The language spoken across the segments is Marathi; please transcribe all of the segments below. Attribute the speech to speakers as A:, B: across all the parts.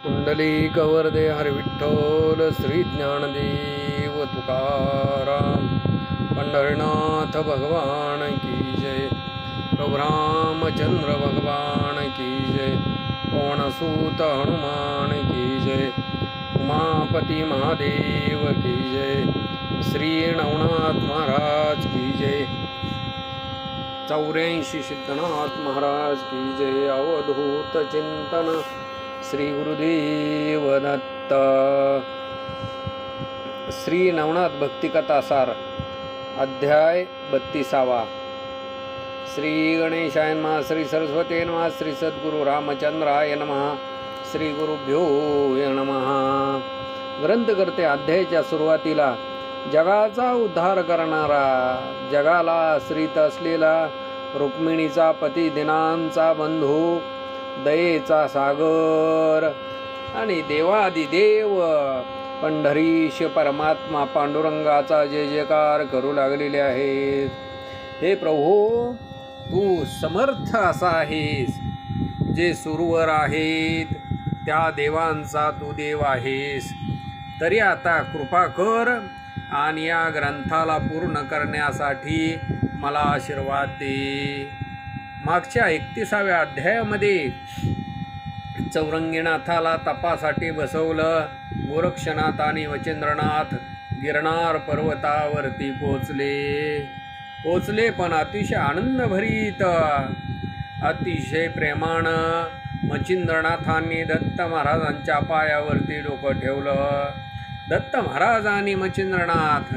A: पुंडलिक वरदे हरि विठ्ठल श्री ज्ञानदेव तुकाराम पंढरीनाथ भगवान की जय। प्रभु रामचंद्र भगवान की जय। पवनसूत हनुमान की जय। उमापति महादेव की जय। श्री नवनाथ महाराज की जय। 84 सिद्धनाथ महाराज की जय। अवधूत चिंतन श्री गुरुदेव दत्त। श्री नवनाथ भक्ति कथा सार अध्याय 32। श्री गणेशाय नमः। श्री सरस्वती नमः। श्री सद्गुरु रामचंद्राय नमः। श्री गुरुभ्यो नमः। ग्रंथकर्ते अध्यायाच्या सुरुवातीला जगाचा उद्धार करणारा, जगाला आश्रित असलेला, रुक्मिणीचा पती, दिनांचा बंधू, दयेचा सागर आणि देवादिदेव पंढरीश परमात्मा पांडुरंगाचा जय जयकार करू लागलेले आहेत। हे प्रभू, तू समर्थ असा आहेस, जे सुरवर आहेत त्या देवांचा तू देव आहेस। तरी आता कृपा कर आणि या ग्रंथाला पूर्ण करण्यासाठी मला आशीर्वाद दे। मागच्या 31व्या अध्यायामध्ये चौरंगीनाथाला तपासाठी बसवलं। गोरक्षनाथ आणि वचेंद्रनाथ गिरनार पर्वतावरती पोचले पण अतिशय आनंदभरीत, अतिशय प्रेमानं मच्छिंद्रनाथांनी दत्त महाराजांच्या पायावरती डोकं ठेवलं। दत्त महाराज आणि मच्छिंद्रनाथ,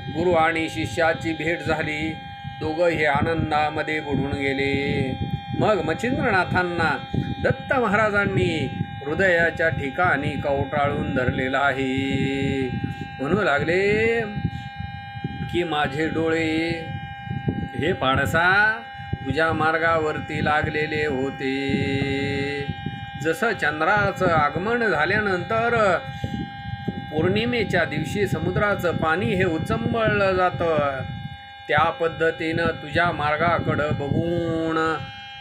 A: गुरु आणि शिष्याची भेट झाली। दोघंही आनंदामध्ये बुडून गेले। मग मच्छिंद्रनाथांना दत्त महाराजांनी हृदयाच्या ठिकाणी कवटाळून धरलेला आहे। म्हणू लागले की माझे डोळे हे पाडसा तुझ्या मार्गावरती लागलेले होते। जसं चंद्राचं आगमन झाल्यानंतर पौर्णिमेच्या दिवशी समुद्राचं पाणी हे उचंबळलं जातं, त्या पद्धतीनं तुझ्या मार्गाकडं बघून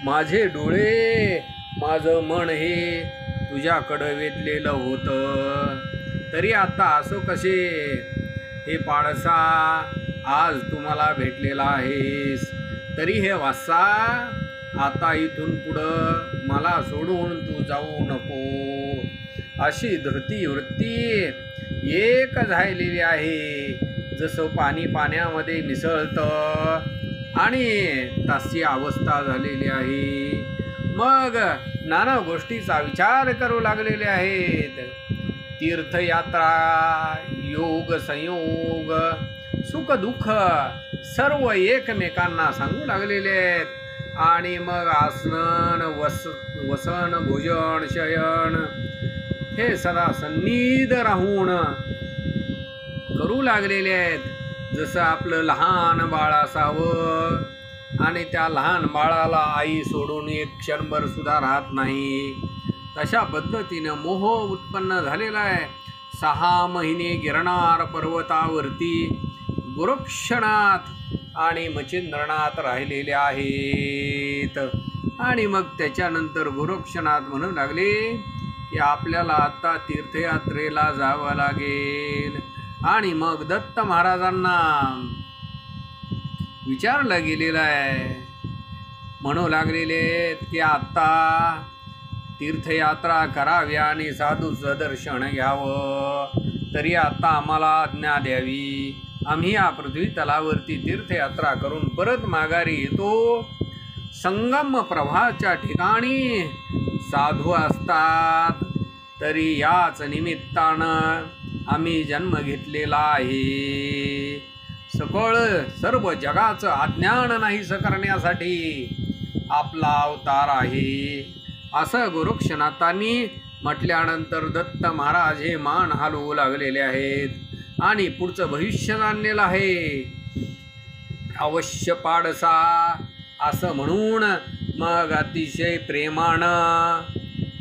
A: माझे डोळे, माझं मन हे तुझ्याकडं वेधलेलं होतं। तरी आता असो कसे हे पाडसा, आज तुम्हाला भेटलेला आहेस। तरी हे वासा, आता इथून पुढं मला सोडून तू जाऊ नको। अशी धृती वृत्ती एक झालेली आहे। जसं पाणी पाण्यामध्ये मिसळतं आणि तशी अवस्था झालेली आहे। मग नाना गोष्टीचा विचार करू लागलेले आहेत। तीर्थयात्रा, योग संयोग, सुख दुःख सर्व एकमेकांना सांगू लागलेले आहेत। आणि मग आसन, वसन, भोजन, शयन हे सदा सन्निध राहून करू लागलेले आहेत। जसं आपलं लहान बाळ असावं आणि त्या लहान बाळाला आई सोडून एक क्षणभर सुद्धा राहत नाही, तशा पद्धतीनं मोह उत्पन्न झालेला आहे। 6 महिने गिरनार पर्वतावरती गोरक्षनाथ आणि मच्छिंद्रनाथ राहिलेले आहेत। आणि मग त्याच्यानंतर गोरक्षनाथ म्हणू लागले की आपल्याला आता तीर्थयात्रेला जावं लागेल। आणि मग दत्त महाराजांना विचारलं गेलेलं आहे, म्हणू लागलेले की आता तीर्थयात्रा करावी आणि साधूचं दर्शन घ्यावं। तरी आता आम्हाला आज्ञा द्यावी, आम्ही या पृथ्वी तलावरती तीर्थयात्रा करून परत माघारी येतो। संगम प्रवाहाच्या ठिकाणी साधू असतात, तरी याच निमित्तानं आम्ही जन्म घेतलेला आहे। सकळ सर्व जगाचं अज्ञान नाहीसं करण्यासाठी आपला अवतार आहे, असं गोरक्षनाथांनी म्हटल्यानंतर दत्त महाराज हे मान हलवू लागलेले आहेत आणि पुढचं भविष्य जाणलेलं आहे। अवश्य पाडसा असं म्हणून मग अतिशय प्रेमानं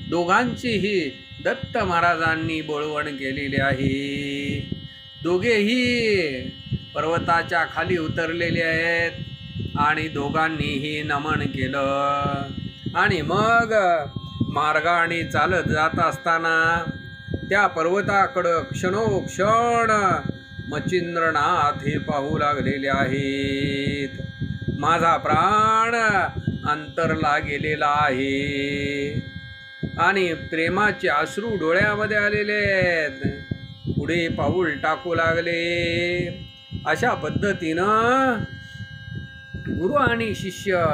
A: दोघांचीही दत्त महाराजांनी बोळवण केलेली आहे। दोघेही पर्वताच्या खाली उतरलेले आहेत आणि दोघांनीही नमन केलं। आणि मग मार्गाने चालत जात असताना त्या पर्वताकडं क्षणोक्षण मच्छिंद्रनाथ हे पाहू लागलेले आहेत. माझा प्राण अंतरला गेलेला आहे आणि प्रेमाचे अश्रू डोळ्यामध्ये आलेले आहेत. पुढे पाऊल टाकू लागले. अशा पद्धतीनं गुरु आणि शिष्य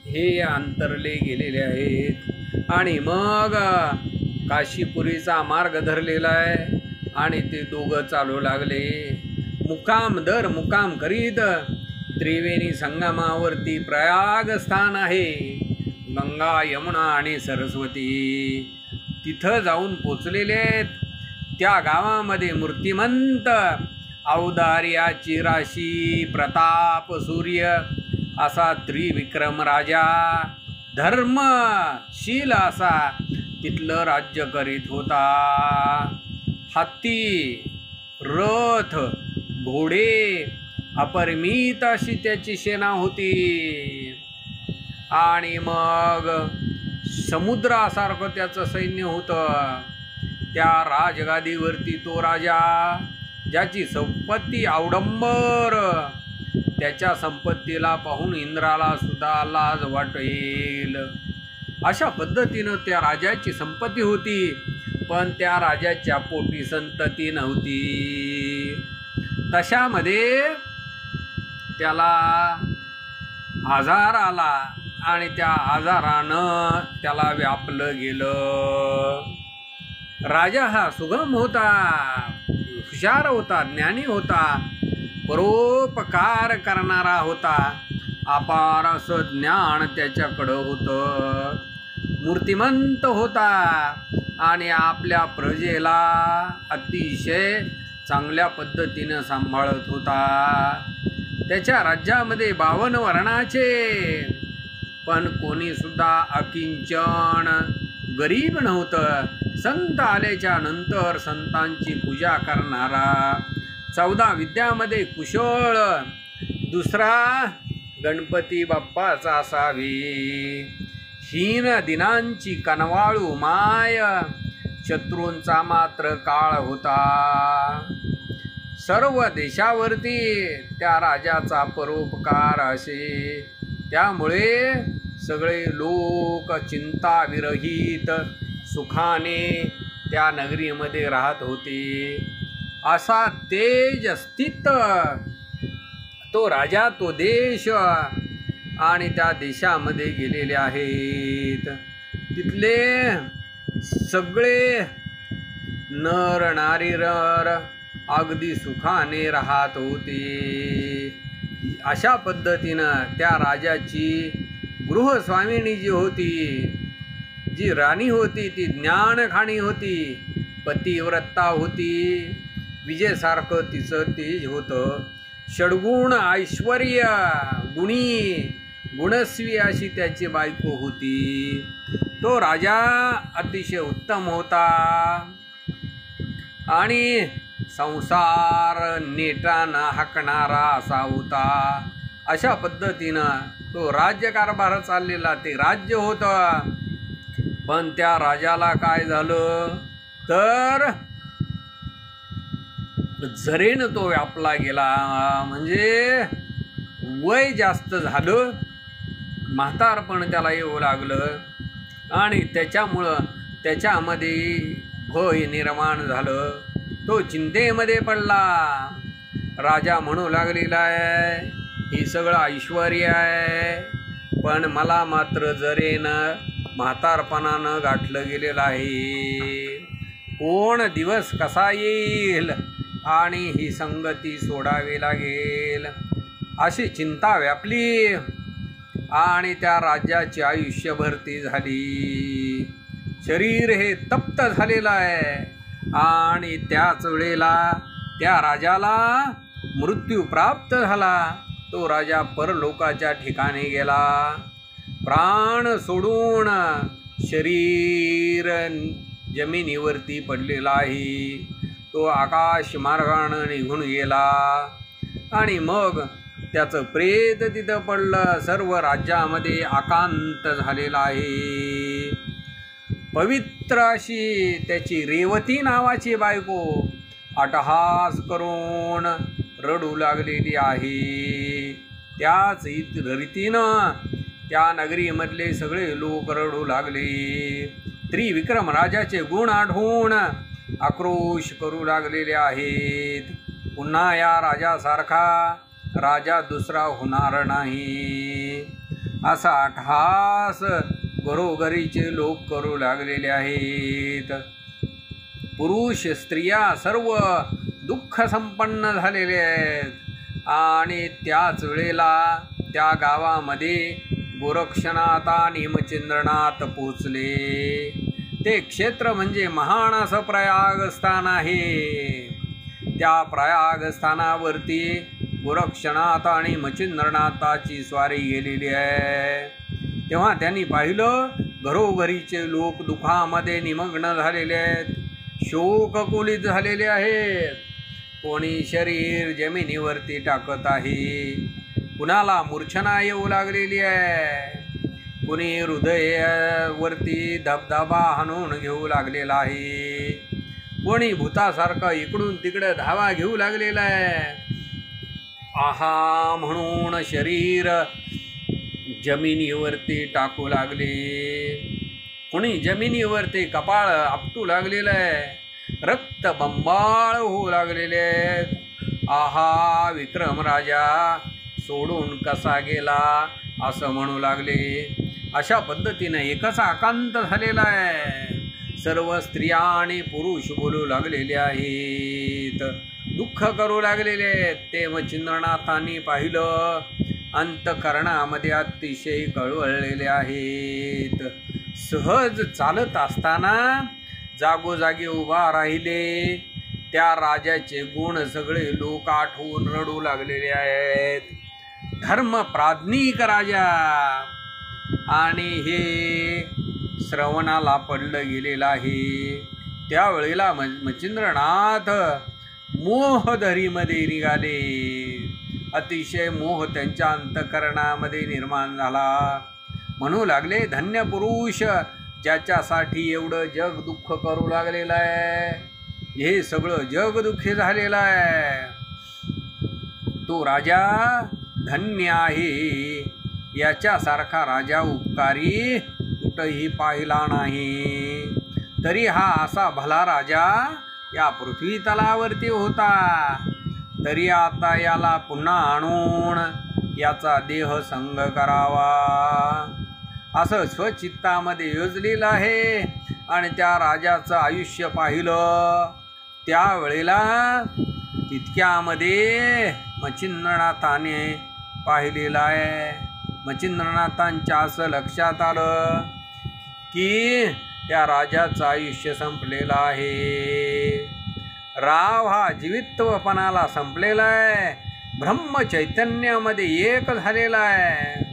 A: हे अंतरले गेलेले आहेत. आणि मग काशीपुरीचा मार्ग धरलेला आहे आणि ते दोघं चालू लागले. मुकाम दर मुकाम करीत त्रिवेणी संगमावरती प्रयाग स्थान आहे, गंगा यमुना आणि सरस्वती, तिथं जाऊन पोचलेले आहेत. त्या गावामध्ये मूर्तिमंत औदार्याची राशी प्रताप सूर्य असा त्रिविक्रम राजा धर्मशील असा तिथलं राज्य करीत होता. हत्ती, रथ, घोडे अपरिमित अशी त्याची सेना होती. आणि मग समुद्रासारखं त्याचं सैन्य होतं. त्या राजगादीवरती तो राजा, ज्याची संपत्ती अवडंबर, त्याच्या संपत्तीला पाहून इंद्राला सुद्धा लाज वाटेल अशा पद्धतीनं त्या राजाची संपत्ती होती. पण त्या राजाच्या पोटी संतती नव्हती. तशामध्ये त्याला आजार आला आणि त्या आजारानं त्याला व्यापलं गेलं. राजा हा सुगम होता, हुशार होता, ज्ञानी होता, परोपकार करणारा होता. अपार असं ज्ञान त्याच्याकडं होतं. मूर्तिमंत होता आणि आपल्या प्रजेला अतिशय चांगल्या पद्धतीनं सांभाळत होता. त्याच्या राज्यामध्ये 52 वर्णाचे, पण कोणीसुद्धा अकिंचन गरीब नव्हतं. संत आल्याच्या नंतर संतांची पूजा करणारा, 14 विद्यामध्ये कुशळ, दुसरा गणपती बाप्पाचा असावी. हीन दिनांची कनवाळू माय, शत्रूंचा मात्र काळ होता. सर्व देशावरती त्या राजाचा परोपकार असे. त्यामुळे सगळे लोक चिंताविरहित सुखाने त्या नगरीमध्ये राहत होते. असा तेज स्थित तो राजा, तो देश आणि त्या देशामध्ये गेलेले आहेत. तिथले सगळे नर नारीनर अगदी सुखाने राहत होते. अशा पद्धतीनं त्या राजाची गृहस्वामिनी जी होती, जी राणी होती, ती ज्ञानखाणी होती, पतिव्रता होती. विजेसारखं तिचं तेज होतं. षड्गुण ऐश्वर्य गुणी गुणस्वी अशी त्याची बायको होती. तो राजा अतिशय उत्तम होता आणि संसार नेटानं हाकणारा असा होता. अशा पद्धतीनं तो राज्यकारभार चाललेला ते राज्य होतं. पण त्या राजाला काय झालं तर झरेनं तो व्यापला गेला. म्हणजे वय जास्त झालं, म्हातारपण त्याला येऊ लागलं आणि त्याच्यामुळं त्याच्यामध्ये भय निर्माण झालं. तो चिंतेमध्ये पडला. राजा म्हणू लागलेला आहे, ही सगळं ऐश्वर आहे, पण मला मात्र जरेनं म्हातारपणानं गाठलं गेलेलं आहे. कोण दिवस कसा येईल आणि ही संगती सोडावी लागेल अशी चिंता व्यापली आणि त्या राज्याची आयुष्यभरती झाली. शरीर हे तप्त झालेलं आहे आणि त्याच वेळेला त्या राजाला मृत्यू प्राप्त झाला. तो राजा परलोकाच्या ठिकाणी गेला. प्राण सोडून शरीर जमिनीवरती पडलेला आहे. तो आकाश मार्गानं निघून गेला आणि मग त्याचं प्रेत तिथं पडलं. सर्व राज्यामध्ये आकांत झालेला आहे. पवित्र अशी त्याची रेवती नावाची बायको अट्टहास करून रडू लागलेली आहे. त्याच रीतीनं त्या नगरीमधले सगळे लोक रडू लागले. त्रिविक्रम राजाचे गुण आढळून आक्रोश करू लागलेले आहेत. पुन्हा या राजासारखा राजा दुसरा होणार नाही असा अट्टहास घरोघरीचे लोक करू लागलेले आहेत. पुरुष स्त्रिया सर्व दुःख संपन्न झालेले आहेत आणि त्याच वेळेला त्या गावामध्ये गोरक्षनाथ आणि हेमचंद्रनाथ पोचले. ते क्षेत्र म्हणजे महान असं प्रयाग स्थान आहे. त्या प्रयाग स्थानावरती गोरक्षनाथ आणि हेमचंद्रनाथाची स्वारी गेलेली आहे. तेव्हा त्यांनी पाहिलं घरोघरीचे लोक दुःखामध्ये निमग्न झालेले आहेत, शोककुलित झालेले आहेत. कोणी शरीर जमिनीवरती टाकत आहे, कुणाला मूर्छना येऊ लागलेली आहे, कुणी हृदयावरती धबधबा हाणून घेऊ लागलेला आहे, कोणी भूतासारखं इकडून तिकडे धावा घेऊ लागलेला आहे. आहा म्हणून शरीर जमिनीवरती टाकू लागले. कुणी जमिनीवरती कपाळ आपटू लागलेलं आहे, रक्त बंबाळ होऊ लागलेले आहेत. आहा विक्रम राजा सोडून कसा गेला असं म्हणू लागले. अशा पद्धतीनं एकच आकांत झालेला आहे. सर्व स्त्रिया आणि पुरुष बोलू लागलेले आहेत, दुःख करू लागलेले आहेत. ते हेमचंद्रनाथांनी पाहिलं, अंतःकरणामध्ये अतिशय कळवळलेले आहेत. सहज चालत असताना जागोजागी उभा राहिले. त्या राजाचे गुण सगळे लोक आठवून रडू लागलेले आहेत. धर्मप्राज्ञिक राजा आणि हे श्रवणाला पडलं गेलेलं आहे. त्यावेळेला हेमचंद्रनाथ मोहधरीमध्ये निघाले. अतिशय मोह त्यांच्या अंतःकरणामध्ये निर्माण झाला. म्हणू लागले, धन्य पुरुष ज्याच्यासाठी एवढं जग दुःख करू लागलेलं आहे, हे सगळं जग दुःखी झालेलं आहे. तो राजा धन्य आहे. याच्यासारखा राजा उपकारी कुठंही पाहिला नाही. तरी हा असा भला राजा या पृथ्वी तलावरती होता. तरी आता याला पुन्हा आणून याचा देह संग करावा असं स्वचित्तामध्ये योजलेलं आहे. आणि त्या राजाचं आयुष्य पाहिलं त्यावेळेला तितक्यामध्ये हेमचंद्रनाथाने पाहिलेलं आहे. हेमचंद्रनाथांच्या असं लक्षात आलं की त्या राजाचं आयुष्य संपलेलं आहे. राव हा जीवित्वपणाला संपलेला आहे, ब्रह्मचैतन्यामध्ये एक झालेला आहे.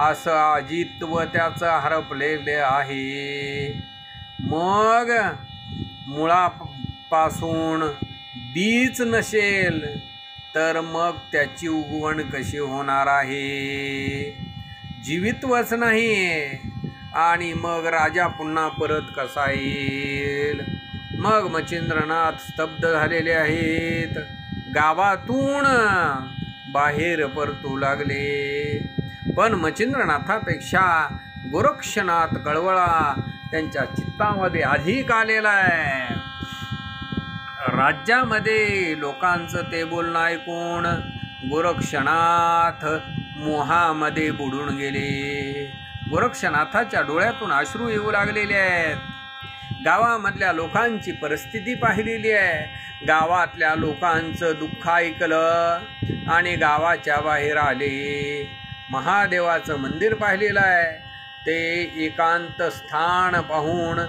A: असं अजित्व त्याचं हरपलेले आहे. मग मुळापासून बीज नसेल तर मग त्याची उगवण कशी होणार आहे? जीवित्वच नाही आणि मग राजा पुन्हा परत कसा येईल? मग हेमचंद्रनाथ स्तब्ध झालेले आहेत. गावातून बाहेर परतू लागले. पण हेमचंद्रनाथापेक्षा गोरक्षनाथ कळवळा त्यांच्या चित्तामध्ये अधिक आलेला आहे. राज्यामध्ये लोकांचं ते बोलणं ऐकून गोरक्षनाथ मोहामध्ये बुडून गेले. गोरक्षनाथाच्या डोळ्यातून अश्रू येऊ लागलेले आहेत. गावामधल्या लोकांची परिस्थिती पाहिलेली आहे. गावातल्या लोकांचं दुःख ऐकलं आणि गावाच्या बाहेर आले. महादेवाचं मंदिर पाहिलेलं आहे. ते एकांत स्थान पाहून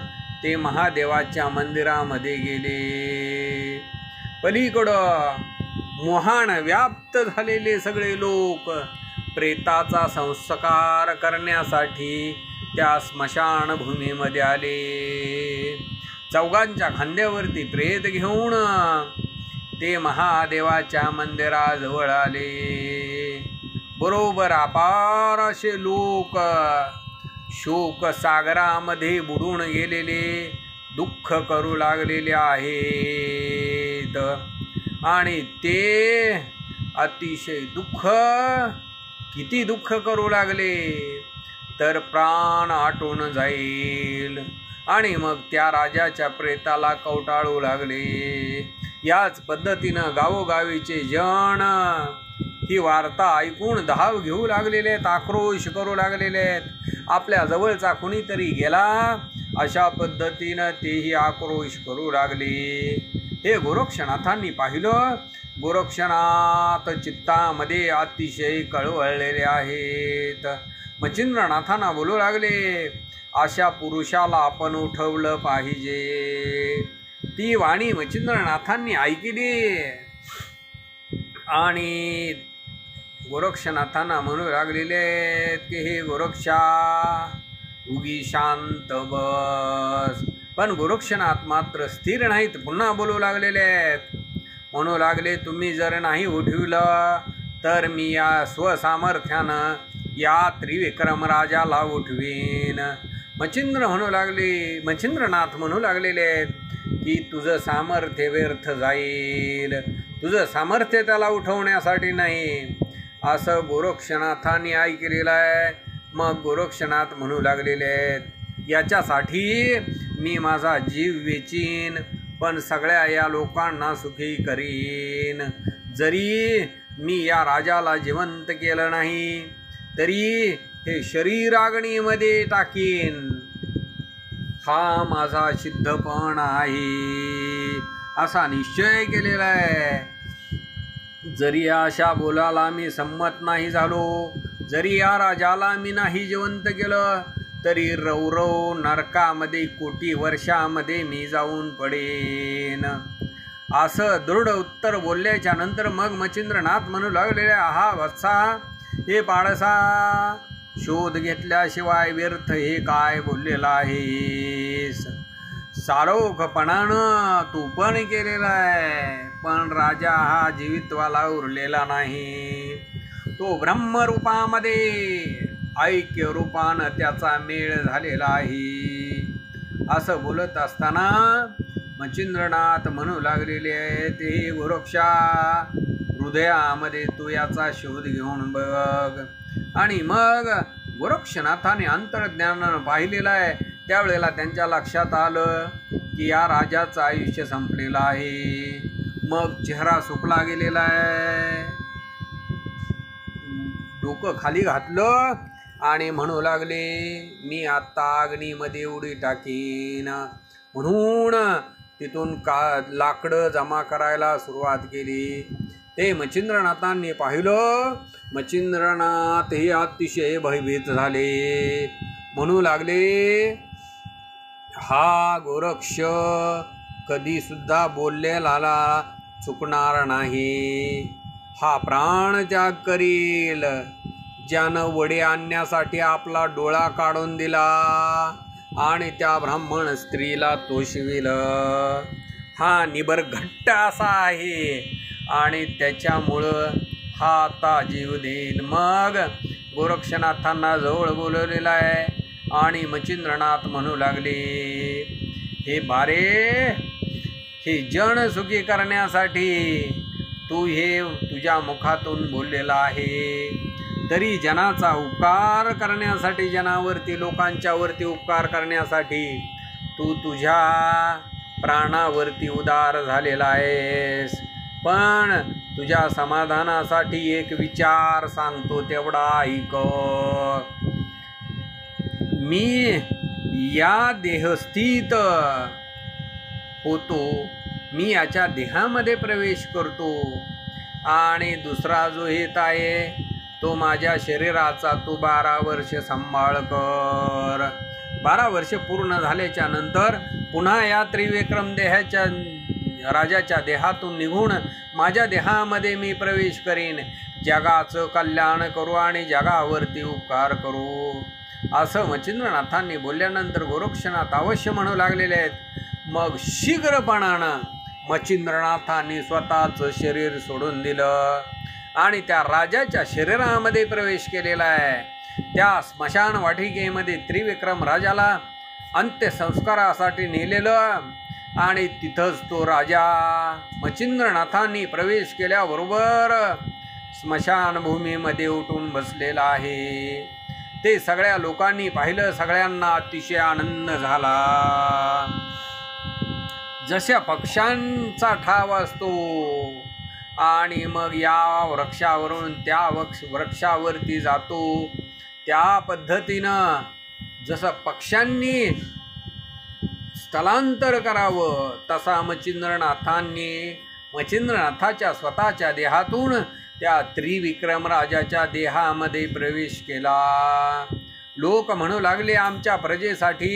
A: ते महादेवाच्या मंदिरामध्ये गेले. पलीकडं मोहान व्याप्त झालेले सगळे लोक प्रेताचा संस्कार करण्यासाठी त्या स्मशानभूमीमध्ये आले. चौघांच्या खांद्यावरती प्रेत घेऊन ते महादेवाच्या मंदिराजवळ आले. बरोबर अपार असे लोक शोक सागरामध्ये बुडून गेलेले दुःख करू लागलेले आहेत आणि ते अतिशय दुःख, किती दुःख करू लागले तर प्राण आटून जाईल आणि मग त्या राजाच्या प्रेताला कवटाळू लागले. याच पद्धतीनं गावोगावीचे जण ही वार्ता ऐकून धाव घेऊ लागलेले आहेत, आक्रोश करू लागलेले आहेत. आपल्या जवळचा कुणीतरी गेला अशा पद्धतीनं तेही आक्रोश करू लागले. हे गोरक्षनाथांनी पाहिलं. गोरक्षनाथ चित्तामध्ये अतिशय कळवळलेले आहेत. मच्छिंद्रनाथांना बोलू लागले, अशा पुरुषाला आपण उठवलं पाहिजे. ती वाणी मच्छिंद्रनाथांनी ऐकली आणि गोरक्षनाथांना म्हणू लागलेले की हे गोरक्षा, उगी शांत बस. पण गोरक्षनाथ मात्र स्थिर नाहीत, पुन्हा बोलू लागलेले आहेत. म्हणू लागले, तुम्ही जर नाही उठविलं तर मी या स्वसामर्थ्यानं या त्रिविक्रम राजाला उठवीन. मच्छिंद्रनाथ म्हणू लागलेले आहेत की तुझं सामर्थ्य व्यर्थ जाईल, तुझं सामर्थ्य त्याला उठवण्यासाठी नाही, असं गोरक्षनाथांनी ऐकलेलं आहे. मग गोरक्षनाथ म्हणू लागलेले आहेत, याच्यासाठी मी माझा जीव वेचीन, पण सगळ्या या लोकांना सुखी करीन. जरी मी या राजाला जिवंत केलं नाही तरी हे शरीर अग्नीमध्ये टाकीन. हा माझा सिद्धपण आहे, असा निश्चय केलेला आहे. जरी अशा बोलाला मी संमत नाही झालो, जरी या राजाला मी नाही जिवंत केलं तरी रौरव नरकामध्ये कोटी वर्षामध्ये मी जाऊन पडेन. असं दृढ उत्तर बोलल्याच्या नंतर मग मच्छिंद्रनाथ म्हणू लागलेले, आहा वत्सा, हे पाडसा, शोध घेतल्याशिवाय व्यर्थ हे काय बोललेला आहेस. सारोखपणानं तू पण केलेला आहे, पण राजा हा जीवितवाला उरलेला नाही. तो ब्रह्मरूपामध्ये ऐक्य रूपानं त्याचा मेळ झालेला आहे. असं बोलत असताना मच्छिंद्रनाथ म्हणू लागलेले आहे, ते गोरक्षा, हृदयामध्ये तू याचा शोध घेऊन बघ. आणि मग गोरक्षनाथाने अंतर्ज्ञानानं पाहिलेलं आहे. त्यावेळेला त्यांच्या लक्षात आलं की या राजाचं आयुष्य संपलेलं आहे. मग चेहरा सुकला गेलेला आहे. डोकं खाली घातलं आणि म्हणू लागले, मी आत्ता अग्नीमध्ये उडी टाकीन. म्हणून तिथून लाकडं जमा करायला सुरुवात केली. ते मच्छिंद्रनाथांनी पाहिलं. मच्छिंद्रनाथ हे अतिशय भयभीत झाले. म्हणू लागले, हा गोरक्ष कधीसुद्धा बोललेला चुकणार नाही. हा प्राणत्याग करील. ज्यानं वडे आणण्यासाठी आपला डोळा काढून दिला आणि त्या ब्राह्मण स्त्रीला तोषविलं, हा निबरघट्ट असा आहे आणि त्याच्यामुळं हा आता जीव देईल. मग गोरक्षनाथांना जवळ बोलवलेला आहे आणि मच्छिंद्रनाथ म्हणू लागले, हे बारे, हे जन सुखी करण्यासाठी तू हे तुझ्या मुखातून बोललेला आहे. तरी जनाचा उपकार करण्यासाठी, जनावरती, लोकांच्यावरती उपकार करण्यासाठी तू तुझ्या प्राणावरती उदार झालेला आहेस. पण तुझ्या समाधानासाठी एक विचार सांगतो, तेवढा ऐक. मी या देहस्थित होतो, मी याच्या देहामध्ये प्रवेश करतो आणि दुसरा जो हेत आहे तो माझ्या शरीराचा तू 12 वर्ष सांभाळ कर. 12 वर्ष पूर्ण झाल्याच्या नंतर पुन्हा या त्रिविक्रम देहाच्या राजाच्या देहातून निघून माझ्या देहामध्ये मी प्रवेश करीन. जगाचं कल्याण करू आणि जगावरती उपकार करू. असं मच्छिंद्रनाथांनी बोलल्यानंतर गोरक्षनाथ अवश्य म्हणू लागलेले आहेत. मग शीघ्रपणानं मच्छिंद्रनाथांनी स्वतःचं शरीर सोडून दिलं आणि त्या राजाच्या शरीरामध्ये प्रवेश केलेला आहे. त्या स्मशान वाटिकेमध्ये त्रिविक्रम राजाला अंत्यसंस्कारासाठी नेलेलं आणि तिथंच तो राजा मच्छिंद्रनाथांनी प्रवेश केल्याबरोबर स्मशानभूमीमध्ये उठून बसलेला आहे. ते सगळ्या लोकांनी पाहिलं. सगळ्यांना अतिशय आनंद झाला. जशा पक्ष्यांचा ठाव असतो आणि मग या वृक्षावरून त्या वृक्षावरती जातो, त्या पद्धतीनं जसं पक्ष्यांनी स्थलांतर करावं तसा मच्छिंद्रनाथाच्या स्वतःच्या देहातून त्या त्रिविक्रम राजाच्या देहामध्ये प्रवेश केला. लोक म्हणू लागले, आमच्या प्रजेसाठी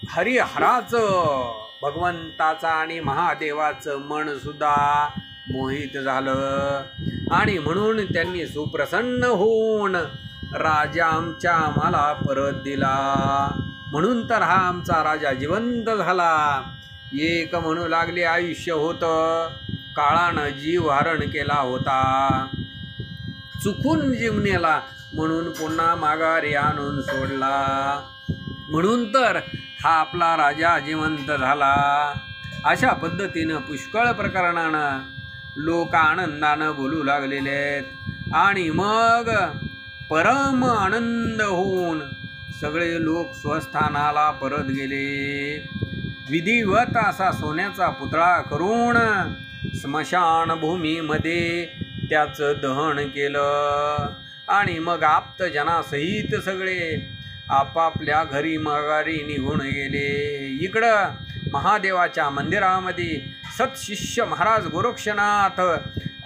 A: हरिहराचं, भगवंताचं आणि महादेवाचं मन सुद्धा मोहित झालं आणि म्हणून त्यांनी सुप्रसन्न होऊन राजा आम्हाला परत दिला. म्हणून तर हा आमचा राजा जिवंत झाला. एक म्हणू लागले, आयुष्य होतं, काळानं जीव हरण केला होता, चुकून जीव नेला म्हणून पुन्हा माघारी आणून सोडला. म्हणून तर हा आपला राजा जिवंत झाला. अशा पद्धतीनं पुष्कळ प्रकरणानं लोक आनंदानं बोलू लागलेले आहेत. आणि मग परम आनंद होऊन सगळे लोक स्वस्थानाला परत गेले. विधिवत असा सोन्याचा पुतळा करून स्मशानभूमीमध्ये त्याचं दहन केलं आणि मग आप्तजनासहित सगळे आपापल्या घरी माघारी निघून गेले. इकडं महादेवाच्या मंदिरामध्ये सत्शिष्य महाराज गोरक्षनाथ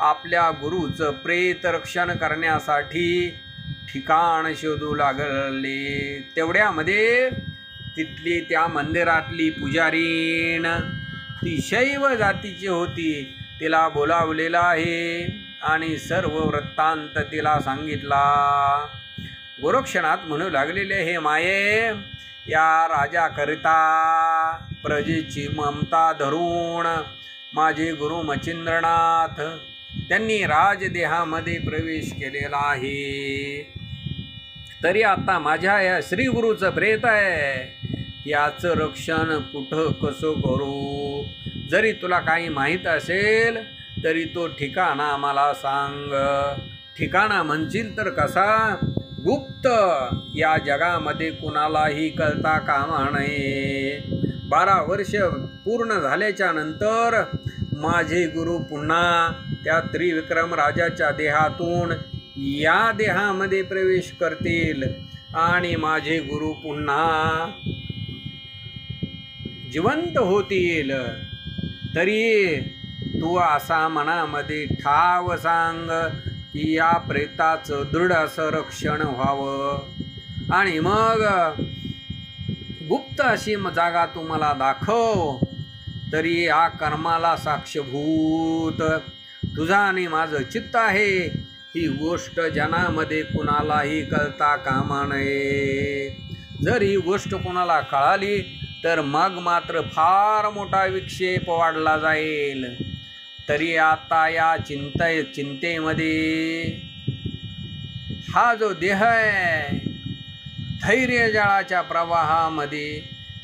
A: आपल्या गुरुचं प्रेत रक्षण करण्यासाठी ठिकाण शोधू लागले. तेवढ्यामध्ये तिथली त्या मंदिरातली पुजारीण ती शैव जातीची होती. तिला बोलावलेलं आहे आणि सर्व वृत्तांत तिला सांगितला. गोरक्षनाथ म्हणू लागलेले, हे माये, या राजाकरिता प्रजेची ममता धरून माझे गुरु मच्छिंद्रनाथ त्यांनी राजदेहामध्ये प्रवेश केलेला आहे. तरी आता माझ्या या श्रीगुरूचं प्रेत आहे, याचं रक्षण कुठं कसं करू? जरी तुला काही माहीत असेल तरी तो ठिकाणा मला सांग. ठिकाणा म्हणशील तर कसा? गुप्त, या जगामध्ये कुणालाही कळता कामा नये. 12 वर्ष पूर्ण झाल्याच्या नंतर माझे गुरु पुन्हा त्या त्रिविक्रम राजाच्या देहातून या देहामध्ये प्रवेश करतील आणि माझे गुरु पुन्हा जिवंत होतील. तरी तू असा मनामध्ये ठाव सांग की या प्रेताचं दृढ असं रक्षण व्हावं आणि मग गुप्त अशी जागा तू मला दाखव. तरी या कर्माला साक्षभूत तुझा आणि माझं चित्त आहे. ही गोष्ट जनामध्ये कुणालाही कळता कामा नये. जर ही गोष्ट कुणाला कळाली तर मग मात्र फार मोठा विक्षेप वाढला जाईल. तरी आता या चिंतेमध्ये हा जो देह आहे, धैर्यजळाच्या प्रवाहामध्ये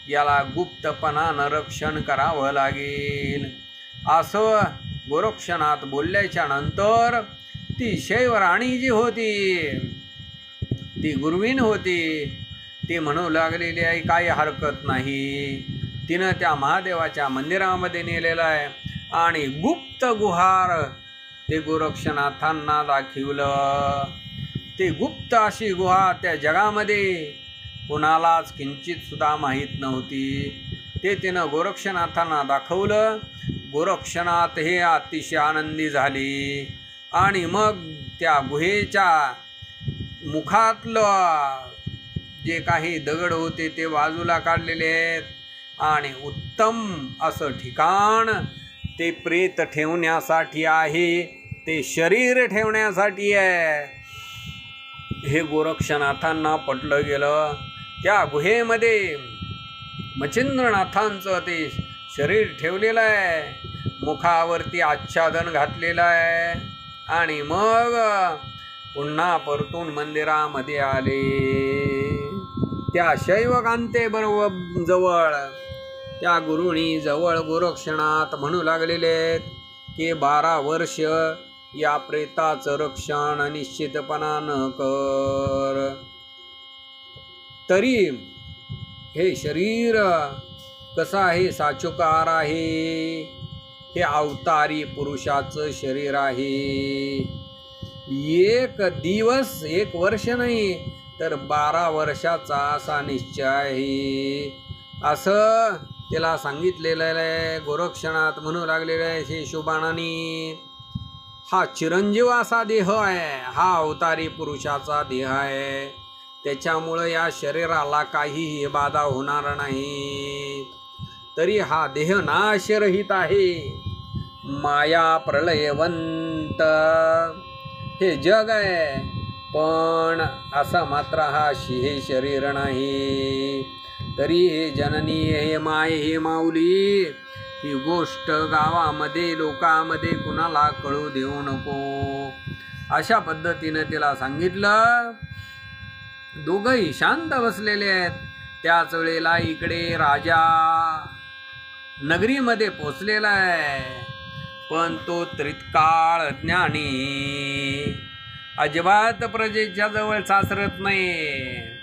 A: याला गुप्तपणानं रक्षण करावं लागेल. असं गोरक्षनाथ बोलल्याच्या नंतर ती शैवराणी जी होती, ती गुरुवीण होती, ती म्हणू लागलेली आहे काही हरकत नाही. तिनं त्या महादेवाच्या मंदिरामध्ये नेलेलं आहे आणि गुप्त गुहार ते गोरक्षनाथांना दाखवलं. ते गुप्त अशी गुहा त्या जगामध्ये कुणालाच किंचितसुद्धा माहीत नव्हती. ते तिनं गोरक्षनाथांना दाखवलं. गोरक्षनाथ हे अतिशय आनंदी झाले आणि मग त्या गुहेच्या मुखातलं जे काही दगड होते ते बाजूला काढलेले आहेत आणि उत्तम असं ठिकाण ते प्रेत ठेवण्यासाठी आहे, ते शरीर ठेवण्यासाठी आहे. हे गोरक्षनाथांना पटलं गेलं. त्या गुहेमध्ये मच्छिंद्रनाथांचं ते शरीर ठेवलेलं आहे, मुखावरती आच्छादन घातलेलं आहे आणि मग पुन्हा परतून मंदिरामध्ये आले. त्या शैवकांते बरोबर जवळ त्या गुरुनी जवळ गोरक्षनाथ म्हणू लागलेले की 12 वर्ष या प्रेताचं रक्षण निश्चितपणानं कर. तरी हे शरीर कसं आहे, साचुकार आहे. हे अवतारी पुरुषाचं शरीर आहे. 1 दिवस 1 वर्ष नाही तर 12 वर्षाचा असा निश्चय आहे असं त्याला सांगितलेलं आहे. गोरक्षनाथ म्हणू लागलेलं आहे हे शुभानानी हा चिरंजीव असा देह आहे, हा अवतारी पुरुषाचा देह आहे. त्याच्यामुळं या शरीराला काहीही बाधा होणार नाही. तरी हा देह नाशरहित आहे. माया प्रलयवंत हे जग आहे, पण असा मात्र हा हे शरीर नाही. तरी हे जननी हे माय हे माऊली ही गोष्ट गावामध्ये लोकांमध्ये कुणाला कळू देऊ नको. अशा पद्धतीने तिला सांगितलं. दोघंही शांत बसलेले आहेत. त्याच वेळेला इकडे राजा नगरीमध्ये पोचलेला आहे, पण तो त्रिकाळ ज्ञानी अजिबात प्रजेच्या जवळ सासरत नाही.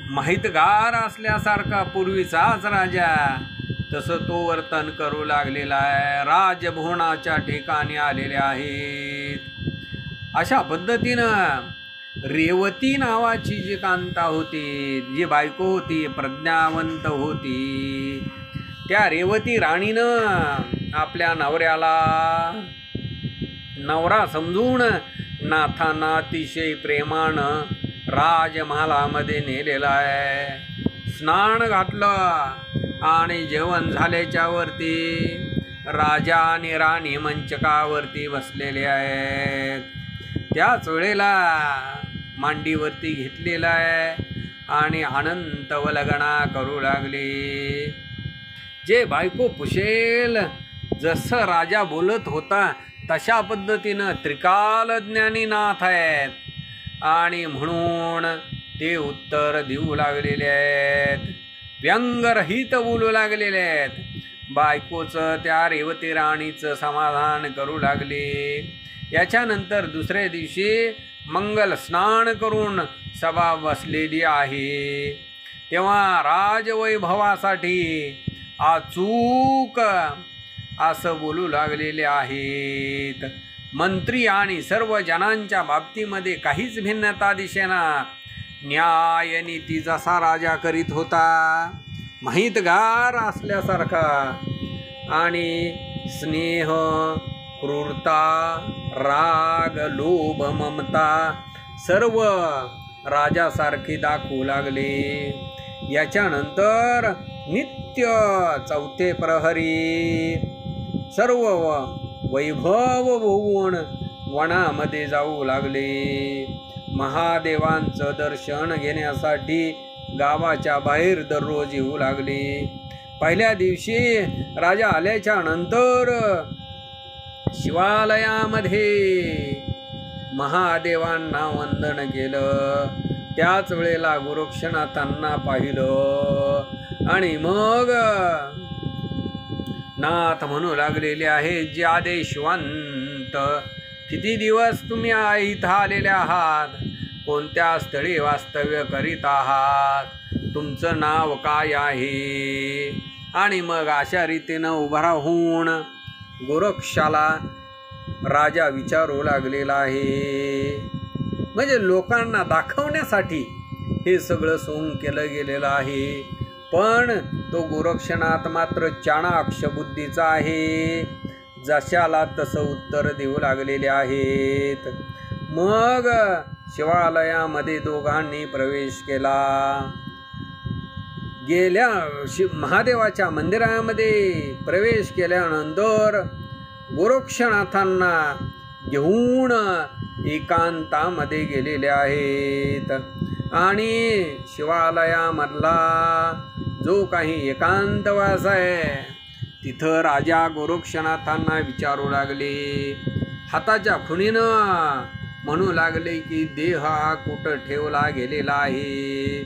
A: माहितगार असल्यासारखा पूर्वीचाच राजा तसं तो वर्तन करू लागलेला आहे. राजभवनाच्या ठिकाणी आलेले आहेत. अशा पद्धतीनं रेवती नावाची जी कांता होती, जी बायको होती, प्रज्ञावंत होती, त्या रेवती राणीनं आपल्या नवऱ्याला नवरा समजून नाथांना अतिशय प्रेमानं राजमहालामध्ये नेलेला आहे. स्नान घातलं आणि जेवण झाल्याच्या वरती राजा आणि राणी मंचकावरती बसलेले आहेत. त्याच वेळेला मांडीवरती घेतलेला आहे आणि अनंत वलगणा करू लागले. जे बायको पुशेल जसं राजा बोलत होता तशा पद्धतीनं त्रिकाल ज्ञानी नाथ आहेत आणि म्हणून ते उत्तर देऊ लागलेले आहेत. व्यंगरहित बोलू लागलेले आहेत. बायकोचं त्या रेवती राणीचं समाधान करू लागले. याच्यानंतर दुसऱ्या दिवशी मंगल स्नान करून सभा बसलेली आहे. तेव्हा राजवैभवासाठी अचूक असं बोलू लागलेले आहेत. मंत्री आणि सर्व जनांच्या बाबतीमध्ये काहीच भिन्नता दिसेना. न्याय नीती जसा राजा करीत होता, माहितगार असल्यासारखा, आणि स्नेह, क्रूरता, राग, लोभ, ममता सर्व राजासारखे दाखवू लागले. याच्यानंतर नित्य 4 प्रहरी सर्व वैभव भोगून वनामध्ये जाऊ लागले. महादेवांचं दर्शन घेण्यासाठी गावाच्या बाहेर दररोज येऊ लागले. पहिल्या दिवशी राजा आल्याच्या नंतर शिवालयामध्ये महादेवांना वंदन केलं. त्याच वेळेला गोरक्षनाथांना पाहिलं आणि मग नाथ म्हणू लागलेले आहे, जे आदेशवंत, किती दिवस तुम्ही इथं आलेले आहात, कोणत्या स्थळी वास्तव्य करीत आहात, तुमचं नाव काय आहे. आणि मग अशा रीतीनं उभा राहून गोरक्षाला राजा विचारू लागलेला आहे. म्हणजे लोकांना दाखवण्यासाठी हे सगळं सोंग केलं गेलेलं आहे. पण तो गोरक्षनाथ मात्र चाणाक्ष बुद्धीचा आहे. जशाला तसं उत्तर देऊ लागलेले आहेत. मग शिवालयामध्ये दोघांनी प्रवेश केला. गेल्या महादेवाच्या मंदिरामध्ये प्रवेश केल्यानंतर गोरक्षनाथांना घेऊन एकांतामध्ये गेलेले आहेत आणि शिवालयामधला जो काही एकांतवास आहे तिथं राजा गोरक्षनाथांना विचारू लागले. हाताच्या खुणीनं म्हणू लागले की देह हा कुठं ठेवला गेलेला आहे,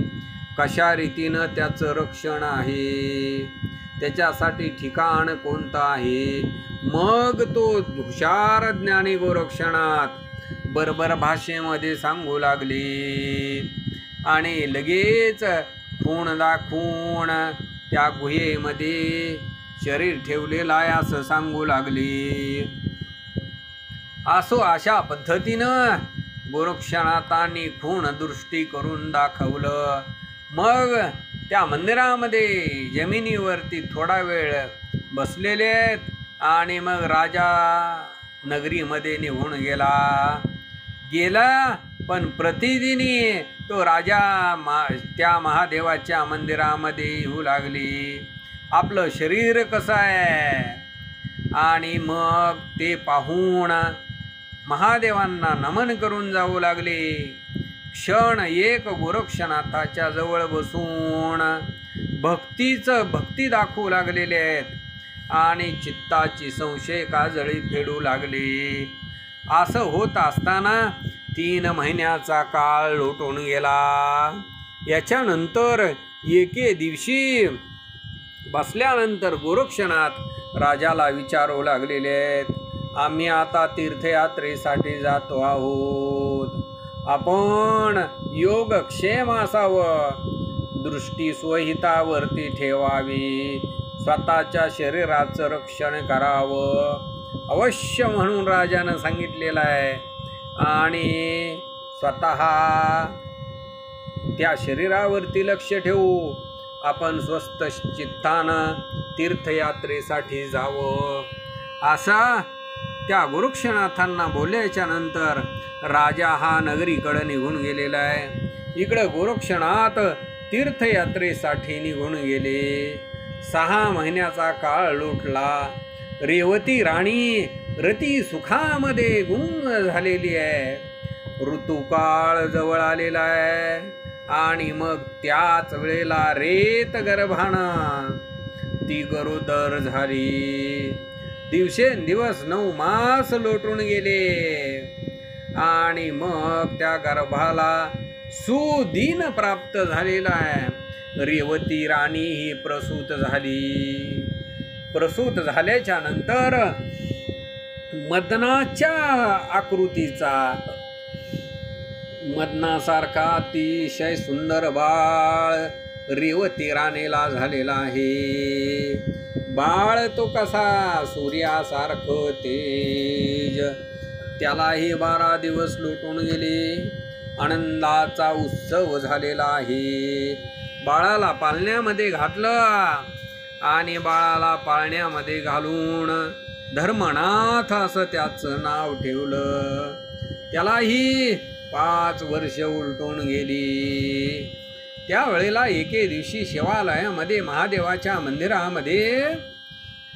A: कशा रीतीनं त्याचं रक्षण आहे, त्याच्यासाठी ठिकाण कोणतं आहे. मग तो हुशार ज्ञानी गोरक्षणात बरोबर भाषेमध्ये सांगू लागले आणि लगेच खूण दाखवून त्या गुहेमध्ये शरीर ठेवलेलं आहे असं सांगू लागले. असो अशा पद्धतीनं गोरक्षनाथांनी खूण दृष्टी करून दाखवलं. मग त्या मंदिरामध्ये जमिनीवरती थोडा वेळ बसलेले आहेत आणि मग राजा नगरीमध्ये निघून गेला. पण प्रतिदिनी तो राजा त्या महादेवाच्या मंदिरामध्ये येऊ लागली. आपलं शरीर कसं आहे आणि मग ते पाहून महादेवांना नमन करून जाऊ लागले. क्षण एक गोरक्षनाथाच्या जवळ बसून भक्ती दाखवू लागलेले आहेत आणि चित्ताची संशय काजळी फेडू लागली. असं होत असताना 3 महिन्याचा काळ लोटून गेला. याच्यानंतर एके दिवशी बसल्यानंतर गोरक्षनाथ राजाला विचारू लागलेले आहेत, आम्ही आता तीर्थयात्रेसाठी जातो आहोत. आपण योगक्षेम असावं, दृष्टी स्वहितावरती ठेवावी, स्वतःच्या शरीराचं रक्षण करावं अवश्य म्हणून राजानं सांगितलेलं आहे. आणि स्वतः त्या शरीरावरती लक्ष ठेवू, आपण स्वस्थ चित्तानं तीर्थयात्रेसाठी जावं. असा त्या गोरक्षनाथांना बोलल्याच्या नंतर राजा हा नगरीकडे निघून गेलेला आहे. इकडं गोरक्षनाथ तीर्थयात्रेसाठी निघून गेले. 6 महिन्याचा काळ लोटला. रेवती राणी रती सुखामध्ये गुंग झालेली आहे. ऋतुकाळ जवळ आलेला आहे आणि मग त्याच वेळेला रेत गर्भानं ती गरोदर झाली. दिवसेंदिवस 9 मास लोटून गेले आणि मग त्या गर्भाला सुदिन प्राप्त झालेला आहे. रेवती राणी ही प्रसूत झाली. प्रसूत झाल्याच्या नंतर मदनाच्या आकृतीचा, मदनासारखा अतिशय सुंदर बाळ रेवती राणीला झालेला आहे. बाळ तो कसा सूर्यासारखं तेज. त्यालाही 12 दिवस लोटून गेले. आनंदाचा उत्सव झालेला आहे. बाळाला पाळण्यामध्ये घातलं आणि बाळाला पाळण्यामध्ये घालून धर्मनाथ असं त्याचं नाव ठेवलं. त्यालाही 5 वर्ष उलटून गेली. त्यावेळेला एके दिवशी शिवालयामध्ये महादेवाच्या मंदिरामध्ये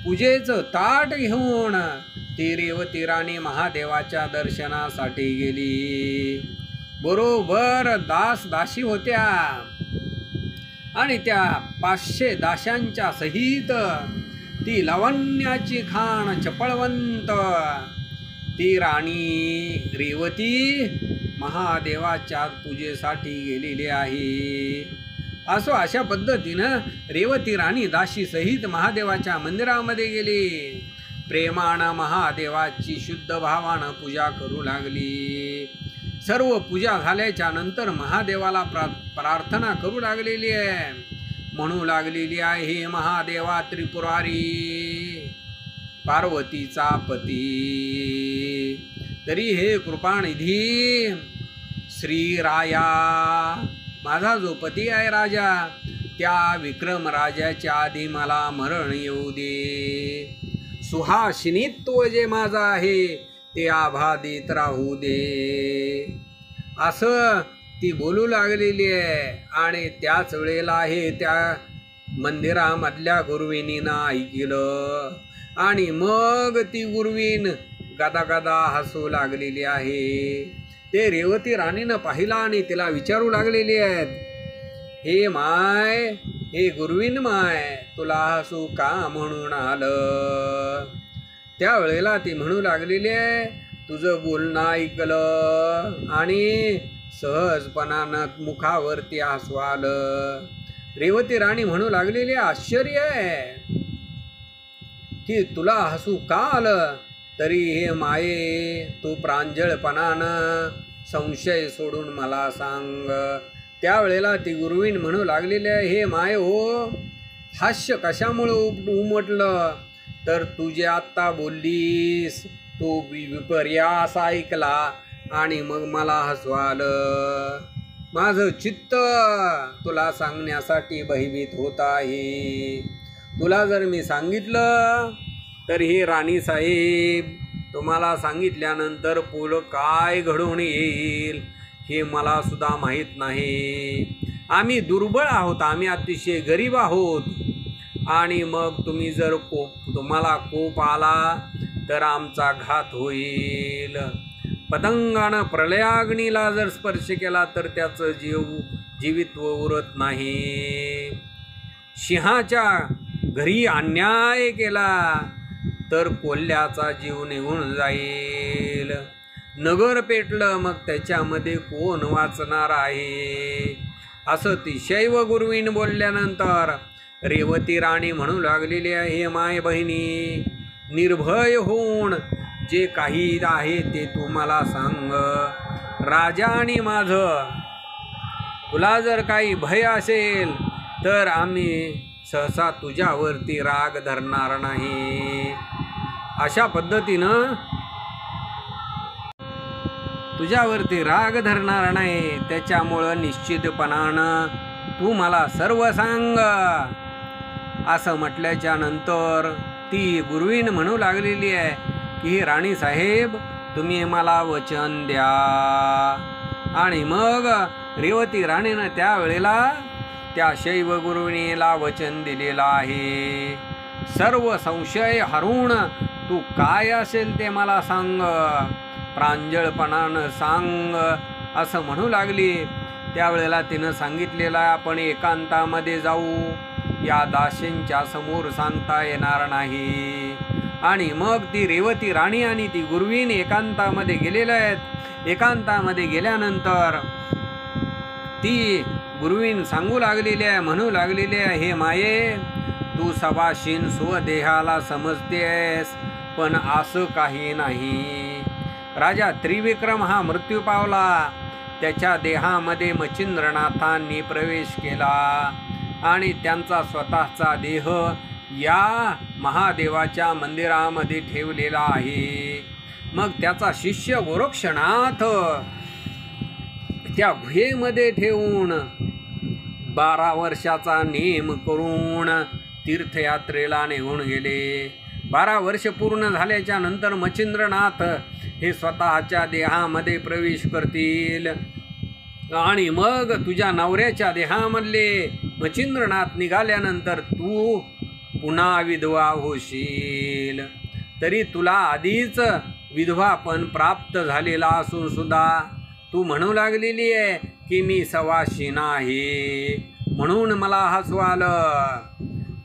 A: पूजेचं ताट घेऊन ती रेवती राणी महादेवाच्या दर्शनासाठी गेली. बरोबर दासी होत्या आणि त्या 500 दाशांच्या सहित ती लावण्याची खाण चपळवंत ती राणी रेवती महादेवाच्या पूजेसाठी गेलेली आहे. असो अशा पद्धतीनं रेवती राणी दाशी सहित महादेवाच्या मंदिरामध्ये गेली. प्रेमानं महादेवाची शुद्ध भावानं पूजा करू लागली. सर्व पूजा झाल्याच्या नंतर महादेवाला प्रार्थना करू लागलेली आहे. म्हणू लागलेली आहे, हे महादेवा त्रिपुरारी पार्वतीचा पती, तरी हे कृपानिधी श्रीराया, माझा जो पती आहे राजा, त्या विक्रम राजाच्या आधी मला मरण येऊ दे. सुहासिनीत्व जे माझं आहे ते आभादित राहू दे. असं ती बोलू लागलेली आहे. आणि त्याच वेळेला आहे त्या मंदिरामधल्या गुरुविनीनं ऐकलं आणि मग ती गुरुवीन गदागदा हसू लागलेली आहे. ते रेवती राणीनं पाहिला आणि तिला विचारू लागलेली आहेत, हे माय, हे गुरुवीन माय, तुला हसू का म्हणून आलं? त्यावेळेला ती म्हणू लागलेली आहे, तुझं बोलणं ऐकलं आणि सहजपणानं मुखावरती हसू आलं. रेवती राणी म्हणू लागलेली, आश्चर्य आहे की तुला हसू का आलं. तरी हे माये तू प्रांजळपणानं संशय सोडून मला सांग. त्यावेळेला ती गुरुवीण म्हणू लागलेली आहे, हे माये हो, हास्य कशामुळं उमटलं. तर तू जे आत्ता बोललीस तो विपर्यास ऐकला आणि मग मला हसू आलं. माझं चित्त तुला सांगण्यासाठी भयभीत होत आहे. तुला जर मी सांगितलं तर हे राणीसाहेब, तुम्हाला सांगितल्यानंतर पुढं काय घडून येईल हे मला सुद्धा माहीत नाही. आम्ही दुर्बळ आहोत, आम्ही अतिशय गरीब आहोत. आणि मग तुम्ही जर तुम्हाला कोप आला तर आमचा घात होईल. पतंगानं प्रलयाग्नीला जर स्पर्श केला तर त्याचं जीवित्व उरत नाही. सिंहाच्या घरी अन्याय केला तर कोल्ह्याचा जीव निघून जाईल. नगर पेटलं मग त्याच्यामध्ये कोण वाचणार आहे. असं ती शैव गुरुवीण बोलल्यानंतर रेवती राणी म्हणू लागलेली आहे, हे माय बहिणी, निर्भय होऊन जे काही आहे ते तू मला सांग. राजा आणि माझं तुला जर काही भय असेल तर आम्ही सहसा तुझ्यावरती राग धरणार नाही. अशा पद्धतीनं तुझ्यावरती राग धरणार नाही. त्याच्यामुळं निश्चितपणानं तू मला सर्व सांग. असं म्हटल्याच्या नंतर ती गुरुवीण म्हणू लागलेली आहे की राणीसाहेब, तुम्ही मला वचन द्या. आणि मग रेवती राणीनं त्यावेळेला त्या शैव गुरुविणीला वचन दिलेलं आहे, सर्व संशय हरून तू काय असेल ते मला सांग, प्रांजळपणानं सांग. असं म्हणू लागली. त्यावेळेला तिनं सांगितलेलं, आपण एकांतामध्ये जाऊ, या दासींच्या समोर सांगता येणार नाही. आणि मग ती रेवती राणी आणि ती गुरुवीण एकांतामध्ये गेलेल्या आहेत. एकांतामध्ये गेल्यानंतर ती गुरुवीण सांगू लागलेली आहे, म्हणू लागलेली आहे, हे माये, तू सवाशीन स्वदेहाला समजतेस, पण असं काही नाही. राजा त्रिविक्रम हा मृत्यू पावला. त्याच्या देहामध्ये मच्छिंद्रनाथांनी प्रवेश केला आणि त्यांचा स्वतःचा देह या महादेवाच्या मंदिरामध्ये ठेवलेला आहे. मग त्याचा शिष्य गोरक्षनाथ त्या गुहेमध्ये ठेवून 12 वर्षाचा नेम करून तीर्थयात्रेला निघून गेले. 12 वर्ष पूर्ण झाल्याच्या नंतर मच्छिंद्रनाथ हे स्वतःच्या देहामध्ये प्रवेश करतील आणि मग तुझ्या नवऱ्याच्या देहामधले मच्छिंद्रनाथ निघाल्यानंतर तू पुन्हा विधवा होशील. तरी तुला आधीच विधवापण प्राप्त झालेला असून सुद्धा तू म्हणू लागलेली आहे की मी सवाशीण आहे, म्हणून मला हसू आलं.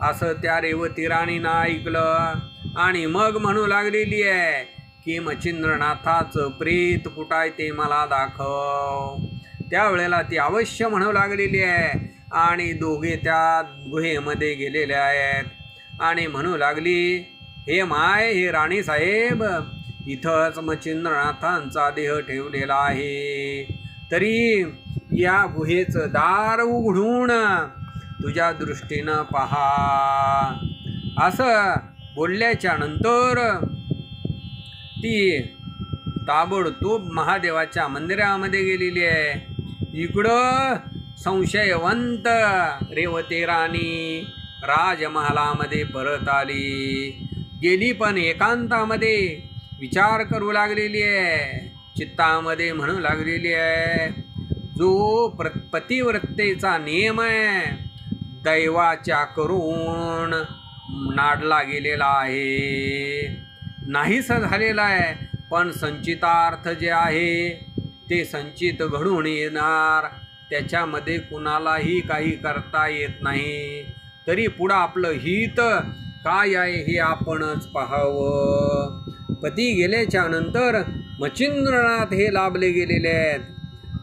A: असं त्या रेवती राणीनं ऐकलं आणि मग म्हणू लागलेली आहे की मच्छिंद्रनाथाचं प्रेत कुठाय ते मला दाखव. त्यावेळेला ती अवश्य म्हणू लागलेली आहे आणि दोघे त्या गुहेमध्ये गेलेले आहेत आणि म्हणू लागली, हे माय, हे राणीसाहेब, इथंच मच्छिंद्रनाथांचा देह ठेवलेला आहे. तरी या गुहेचं दार उघडून तुझ्या दृष्टीनं पहा. असं बोलल्याच्या नंतर ती ताबडतोब महादेवाच्या मंदिरामध्ये गेलेली आहे. इकडं संशयवंत रेवती राणी राजमहालामध्ये परत आली. गेली पण एकांतामध्ये विचार करू लागलेली आहे. चित्तामध्ये म्हणू लागलेली आहे, जो पतिव्रतेचा नियम आहे दैवाच्या करून नाडला गेलेला आहे, नाहीसा झालेला आहे. पण संचितार्थ जे आहे ते संचित घडून येणार, त्याच्यामध्ये कुणालाही काही करता येत नाही. तरी पुढं आपलं हित काय आहे हे आपणच पाहावं. पती गेल्याच्या नंतर मच्छिंद्रनाथ हे लाभले गेलेले आहेत.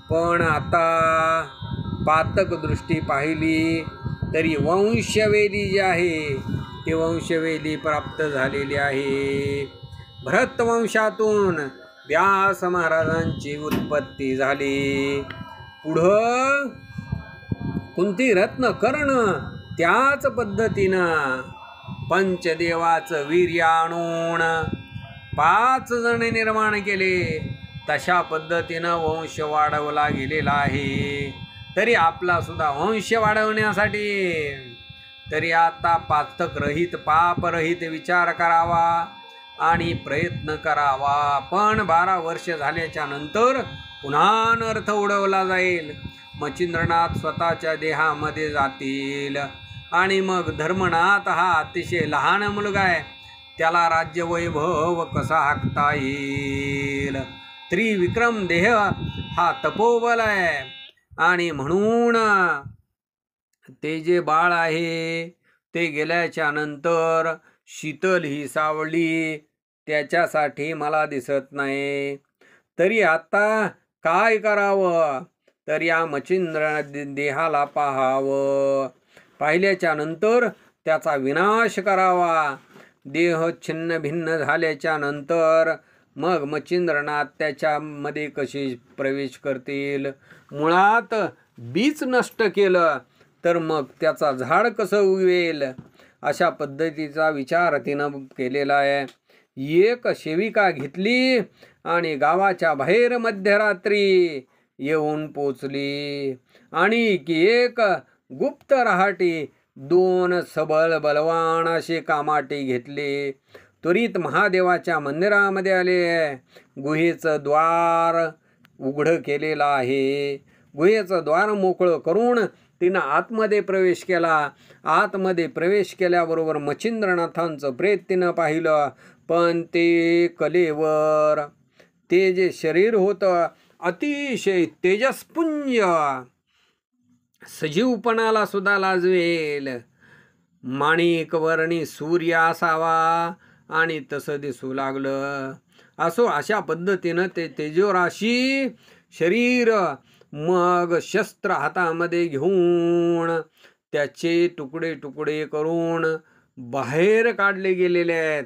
A: पण आता पातक दृष्टी पाहिली तरी वंशवेली जी आहे ती वंशवेली प्राप्त झालेली आहे. भरतवंशातून व्यास महाराजांची उत्पत्ती झाली. पुढं कुंती रत्न कर्ण त्याच पद्धतीनं पंचदेवाचं वीर्य आणून 5 जण निर्माण केले. तशा पद्धतीनं वंश वाढवला गेलेला आहे. तरी आपला सुद्धा वंश वाढवण्यासाठी तरी आता पातकरहित पापरहित विचार करावा आणि प्रयत्न करावा. पण 12 वर्ष झाल्याच्या नंतर पुन्हा अनर्थ उडवला जाईल. मच्छिंद्रनाथ स्वतःच्या देहामध्ये जातील आणि मग धर्मनाथ हा अतिशय लहान मुलगा आहे, त्याला राज्यवैभव कसा हाकता येईल. त्रिविक्रम देह हा तपोबल आहे आणि म्हणून ते जे बाळ आहे ते गेल्याच्या नंतर शीतल ही सावली त्याच्यासाठी मला दिसत नाही. तरी आता काय करावं, तर या मच्छिंद्र देहाला पाहावं. पाहिल्याच्या नंतर त्याचा विनाश करावा. देह छिन्न भिन्न झाल्याच्या नंतर मग मच्छिंद्रनाथ त्याच्यामध्ये कसे प्रवेश करतील. मुळात बीज नष्ट केलं तर मग त्याचा झाड कसं उगवेल, अशा पद्धतीचा विचार तिनं केलेला आहे. एक सेविका घेतली आणि गावाच्या बाहेर मध्यरात्री येऊन पोचली आणि एक गुप्त रहाटी 2 सबल बलवान असे कामाटे घेतले. त्वरित महादेवाच्या मंदिरामध्ये आले. गुहेचं द्वार उघडं केलेलं आहे. गुहेचं द्वार मोकळं करून तिनं आतमध्ये प्रवेश केला. आतमध्ये प्रवेश केल्याबरोबर मच्छिंद्रनाथांचं प्रेत तिनं पाहिलं. पण ते कलेवर ते जे शरीर होतं अतिशय तेजस्पुंज, सजीवपणाला सुद्धा लाजवेल. माणिकवर्णी सूर्य असावा आणि तसं दिसू लागलं. अशा पद्धतीनं ते तेजोराशी शरीर मग शस्त्र हातामध्ये घेऊन त्याचे तुकडे तुकडे करून बाहेर काढले गेलेले आहेत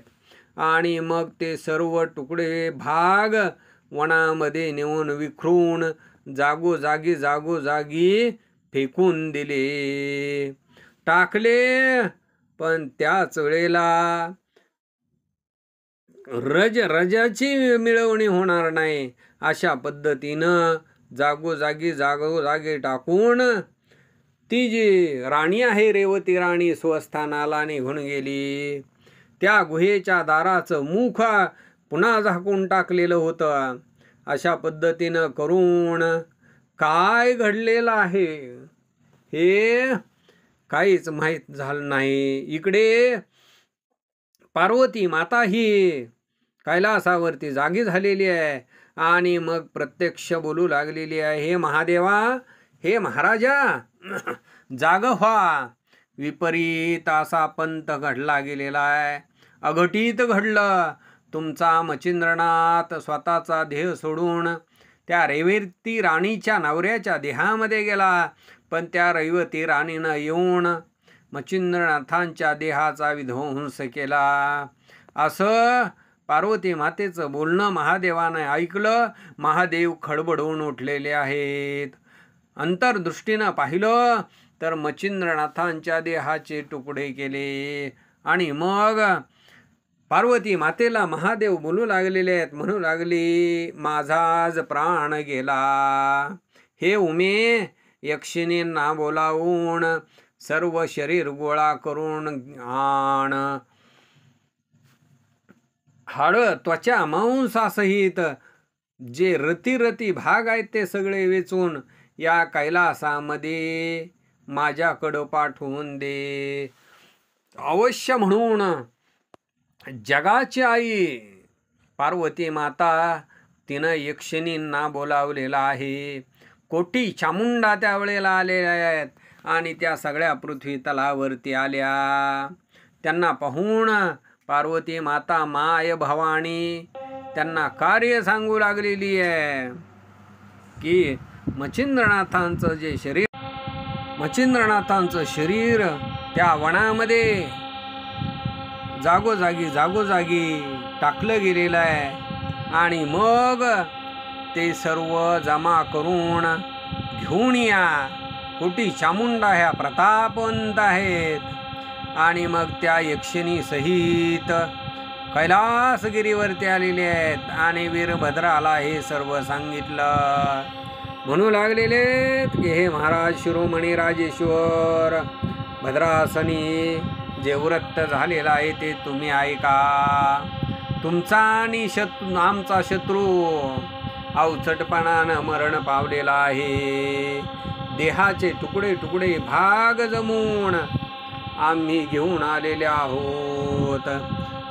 A: आणि मग ते सर्व तुकडे भाग वनामध्ये नेऊन विखरून जागोजागी फेकून दिले, टाकले. पण त्याच वेळेला रजाची मिळवणी होणार नाही अशा पद्धतीनं जागोजागी टाकून ती जी राणी आहे रेवती राणी स्वस्थानाला निघून गेली. त्या गुहेच्या दाराचं मुख पुन्हा झाकून टाकलेलं होतं. अशा पद्धतीनं करून काय घडलेलं आहे हे काहीच माहीत झालं नाही. इकडे पार्वती माता ही कैलासावरती जागी झालेली आहे आणि मग प्रत्यक्ष बोलू लागलेली आहे, हे महादेवा, हे महाराजा, जाग व्हा. विपरीत असा पंथ घडला गेलेला आहे. अघटित घडलं. तुमचा मच्छिंद्रनाथ स्वतःचा देह सोडून त्या रेवती राणीच्या नवऱ्याच्या देहामध्ये गेला. पण त्या रेवती राणीनं येऊन मच्छिंद्रनाथांच्या देहाचा विध्वंस केला. असं पार्वती मातेचं बोलणं महादेवानं ऐकलं. महादेव खडबडून उठलेले आहेत. अंतर्दृष्टीनं पाहिलं तर मच्छिंद्रनाथांच्या देहाचे तुकडे केले आणि मग पार्वती मातेला महादेव बोलू लागलेले आहेत. म्हणू लागली, माझाच प्राण गेला. हे उमे, यक्षिणींना बोलावून सर्व शरीर गोळा करून आण. हाड त्वचा मांसासहित जे रती भाग आहेत ते सगळे वेचून या कैलासामध्ये माझ्याकडं पाठवून दे. अवश्य म्हणून जगाची आई पार्वती माता तिनं यक्षिणींना बोलावलेला आहे. कोटी चामुंडा त्यावेळेला आलेल्या आहेत आणि त्या सगळ्या पृथ्वी तलावरती आल्या. त्यांना पाहून पार्वती माता माय भवानी त्यांना कार्य सांगू लागलेली आहे की मच्छिंद्रनाथांचं शरीर त्या वनामध्ये जागोजागी टाकलं गेलेलं आहे आणि मग ते सर्व जमा करून घेऊन या. कोटी चामुंडा ह्या प्रतापवंत आहेत आणि मग त्या यक्षिणी सहित कैलासगिरीवरती आलेले आहेत आणि वीरभद्राला हे सर्व सांगितलं. म्हणू लागलेले की हे महाराज शिरोमणी राजेश्वर, भद्रासनी जे व्रत झालेलं आहे ते तुम्ही ऐका. तुमचा आणि आमचा शत्रू अवचटपणानं मरण पावलेला आहे. देहाचे तुकडे तुकडे भाग जमून आम्ही घेऊन आलेले आहोत.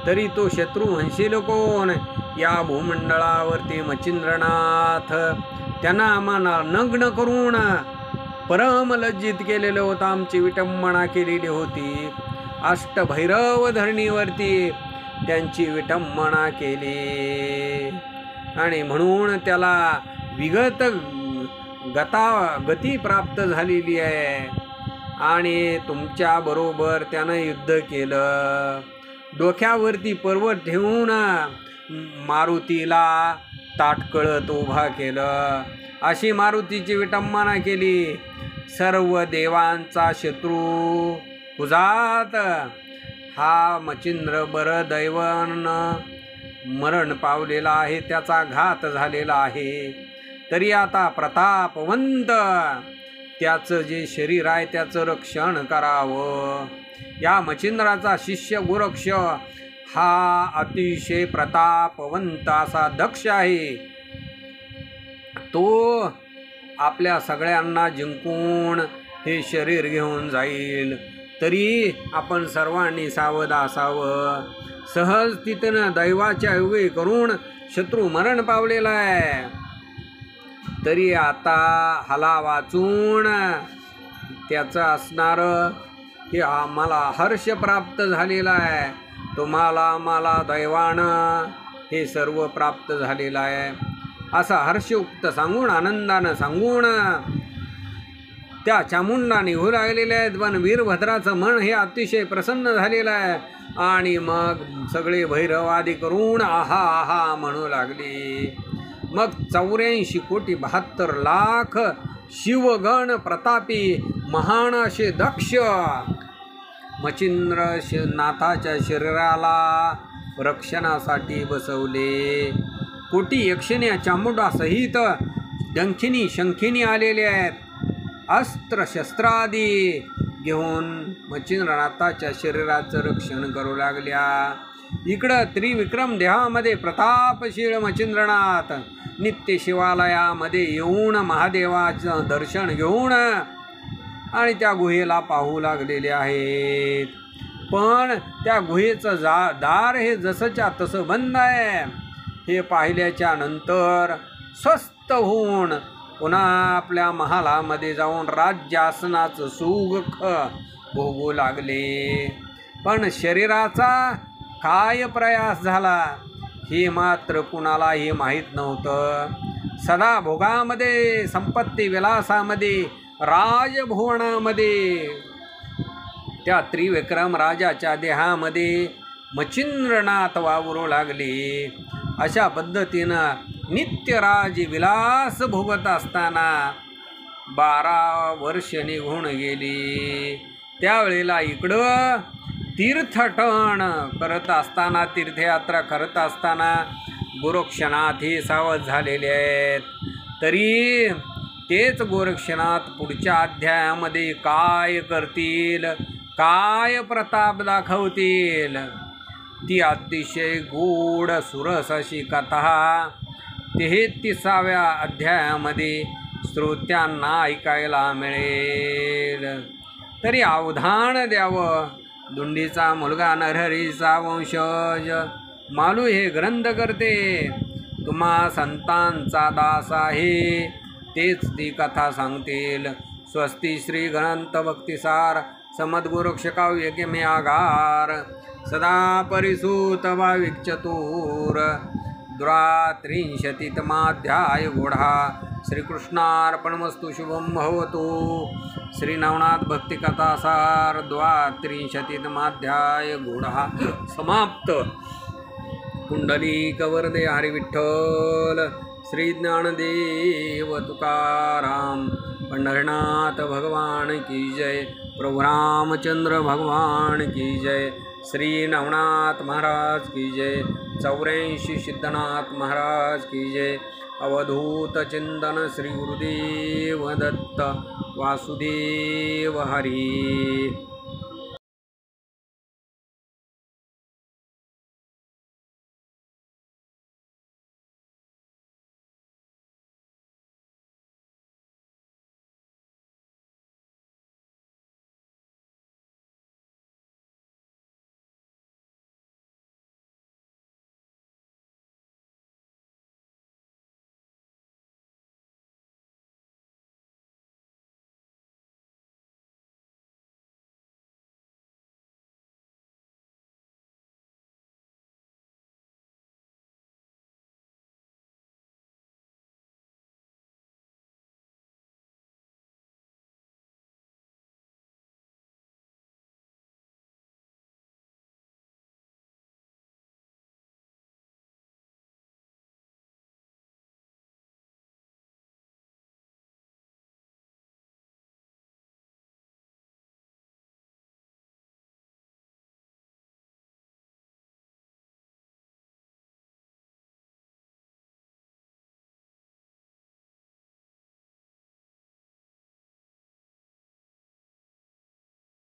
A: तरी तो शत्रू म्हणशील कोण? या भूमंडळावरती मच्छिंद्रनाथ. त्यांना आम्हाला नग्न करून परमलज्जित केलेलं होतं. आमची विटंबना केलेली होती. अष्टभैरव धरणीवरती त्यांची विटंबना केली आणि म्हणून त्याला गती प्राप्त झालेली आहे आणि तुमच्याबरोबर त्यानं युद्ध केलं. डोक्यावरती पर्वत ठेवून मारुतीला ताटकळत उभा केलं. अशी मारुतीची विटंबना केली. सर्व देवांचा शत्रू कुजात हा मच्छिंद्र बरं दैवानं मरण पावलेला आहे, त्याचा घात झालेला आहे. तरी आता प्रतापवंत त्याचं जे शरीर आहे त्याचं रक्षण करावं. या मच्छिंद्राचा शिष्य गोरक्ष हा अतिशय प्रतापवंत असा दक्ष आहे. तो आपल्या सगळ्यांना जिंकून हे शरीर घेऊन जाईल. तरी आपण सर्वांनी सावध असावं. सहज तिथनं दैवाच्या योगे करून शत्रू मरण पावलेला आहे. तरी आता हाला वाचून त्याचं असणारं हे आम्हाला हर्ष प्राप्त झालेला आहे. तुम्हाला मला दैवानं हे सर्व प्राप्त झालेलं आहे असा हर्षयुक्त सांगून आनंदानं सांगून त्या चामुंडा निघू लागलेल्या आहेत. पण वीरभद्राचं मन हे अतिशय प्रसन्न झालेलं आहे आणि मग सगळे भैरवादी करून आहा आहा म्हणू लागले. मग 84,72,00,000 शिवगण प्रतापी महान असे दक्ष मच्छिंद्रनाथाच्या शरीराला रक्षणासाठी बसवले. कोटी यक्षिण्या चामुंडासहित डंखिनी शंखिनी आलेले आहेत. अस्त्र शस्त्रादी घेऊन मच्छिंद्रनाथाच्या शरीराचं रक्षण करू लागल्या. इकडं त्रिविक्रम देहामध्ये प्रतापशील मच्छिंद्रनाथ नित्य शिवालयामध्ये येऊन महादेवाचं दर्शन घेऊन आणि त्या गुहेला पाहू लागलेले आहेत. पण त्या गुहेचं दार हे जसंच्या तसं बंद आहे. हे पाहिल्याच्या नंतर स्वस्थ होऊन पुन्हा आपल्या महालामध्ये जाऊन राज्यासनाचं सुख भोगू लागले. पण शरीराचा काय प्रयास झाला हे मात्र कुणालाही माहीत नव्हतं. सदा भोगामध्ये, संपत्ती विलासामध्ये, राजभुवनामध्ये त्या त्रिविक्रम राजाच्या देहामध्ये मच्छिंद्रनाथ वावरू लागले. अशा पद्धतीनं नित्यराज विलास भोगत असताना 12 वर्ष निघून गेली. त्यावेळेला इकडं तीर्थटण करत असताना, तीर्थयात्रा करत असताना गोरक्षनाथ हे सावध झालेले आहेत. तरी तेच गोरक्षनाथ पुढच्या अध्यायामध्ये काय करतील, काय प्रताप दाखवतील, ती अतिशय गोड सुरस अशी कथा 33व्या अध्यायामध्ये श्रोत्यांना ऐकायला मिळेल. तरी अवधान द्यावं. दुंडीचा मुलगा नरहरीचा वंशज मालू हे ग्रंथ करते. तुम्हा संतांचा दास आहे, तेच ती कथा सांगतील. स्वस्ती श्री ग्रंथ भक्तिसार समद्गुरुक्ष काव्य के मे आगार सदा परिसूत भाविक चतुर द्वात्रिंशतितमाध्याय गोढा. श्रीकृष्णार्पणमस्तु. शुभं भवतु. श्री नवनाथ भक्तिकथासार द्वात्रिंशतितमाध्याय गोढा समाप्त. पुंडलिक वरदे हरी विठ्ठल. श्री ज्ञानदेव तुकाराम पंढरनाथ भगवान की जय. प्रभु रामचंद्र भगवान की जय. श्री नवनाथ महाराज की जय. 84 सिद्धनाथ महाराज की जय. अवधूत चिंतन श्री गुरुदेव दत्त वासुदेव हरी.